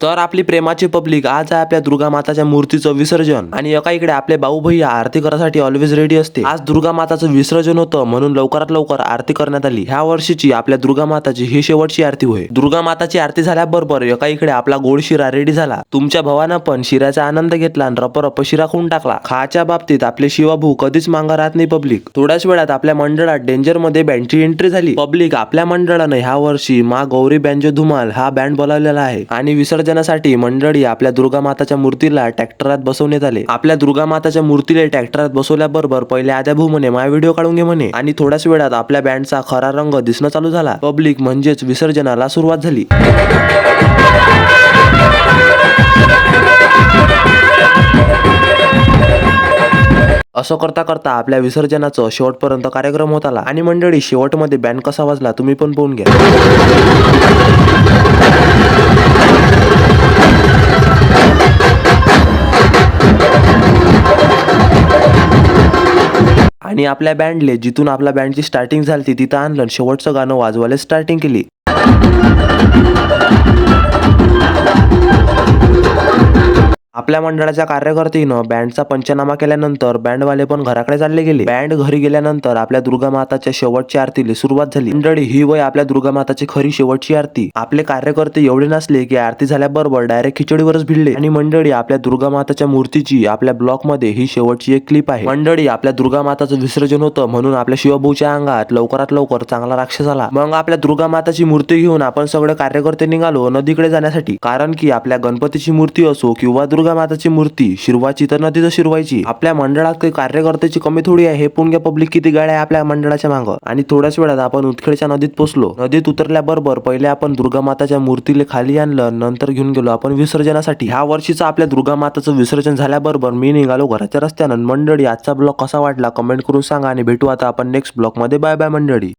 तर आपली प्रेमाची पब्लिक आज आहे आपल्या दुर्गा माताच्या मूर्तीचं विसर्जन आणि एका इकडे आपले भाऊ भैया आरती करायसाठी ऑलवेज रेडी असते। आज दुर्गा माताचं विसर्जन होतं म्हणून लवकरात लवकर आरती करण्यात आली। ह्या वर्षीची आपल्या दुर्गा माताची ही शेवटची आरती होय। दुर्गा माताची आरती झाल्याबरोबर एका इकडे आपला गोड शिरा रेडी झाला। तुमच्या भावानं पण शिऱ्याचा आनंद घेतला आणि रप शिरा खाऊन टाकला। खाच्या बाबतीत आपले शिवाभाऊ कधीच मांगा राहत नाही पब्लिक। थोड्याच वेळात आपल्या मंडळात डेंजर मध्ये बँडची एंट्री झाली। पब्लिक आपल्या मंडळानं ह्या वर्षी मा गौरी बँजो धुमाल हा बँड बोलावलेला आहे आणि विसर्जनासाठी मंडळी आपल्या दुर्गा माताच्या मूर्तीला ट्रॅक्टरात बसवण्यात आले। आपल्या दुर्गा माताच्या मूर्तीला ट्रॅक्टरात बसवल्याबरोबर पहिले आद्या भाऊ म्हणे माझा व्हिडिओ काढून घे म्हणे आणि थोड्याच वेळात आपल्या बँडचा खरा रंग दिसणं चालू झाला। पब्लिक म्हणजेच विसर्जनाला सुरुवात झाली। असं करता करता आपल्या विसर्जनाचं शेवटपर्यंत कार्यक्रम होत आला आणि मंडळी शेवटमध्ये बँड कसा वाजला तुम्ही पण पाहून घ्या। आणि आपल्या बँडले जिथून आपल्या बँडची स्टार्टिंग झाली तिथं आणलं शेवटचं गाणं वाजवायला स्टार्टिंग केली। आपल्या मंडळाच्या कार्यकर्त्यांनो बँडचा पंचनामा केल्यानंतर बँडवाले पण घराकडे चालले गेले। बँड घरी गेल्यानंतर आपल्या दुर्गा माताच्या शेवटच्या आरतीला सुरुवात झाली। मंडळी ही वय आपल्या दुर्गा माताची खरी शेवटची आरती। आपले कार्यकर्ते एवढे नसले की आरती झाल्याबरोबर डायरेक्ट खिचडीवरच भिडले आणि मंडळी आपल्या दुर्गा माताच्या मूर्तीची आपल्या ब्लॉक मध्ये ही शेवटची एक क्लिप आहे। मंडळी आपल्या दुर्गा माताचं विसर्जन होतं म्हणून आपल्या शिवभाऊच्या अंगात लवकरात लवकर चांगला राक्षस आला। मग आपल्या दुर्गा माताची मूर्ती घेऊन आपण सगळे कार्यकर्ते निघालो नदीकडे जाण्यासाठी, कारण की आपल्या गणपतीची मूर्ती असो किंवा दुर्गा माताची मूर्ती शिरवायची तर नदीच शिरवायची। आपल्या मंडळात काही कार्यकर्त्याची कमी थोडी आहे हे पण घ्या पब्लिक किती गाड्या आहे आपल्या मंडळाच्या मागं। आणि थोड्याच वेळात आपण उतखेडच्या नदीत पोहोचलो। नदीत उतरल्याबरोबर पहिले आपण दुर्गा माताच्या मूर्तीला खाली आणलं, नंतर घेऊन गेलो आपण विसर्जनासाठी। ह्या वर्षीचं आपल्या दुर्गा माताचं विसर्जन झाल्याबरोबर मी निघालो घराच्या रस्त्यानं। मंडळी आजचा ब्लॉग कसा वाटला कमेंट करून सांगा आणि भेटू आता आपण नेक्स्ट ब्लॉग मध्ये। बाय बाय मंडळी।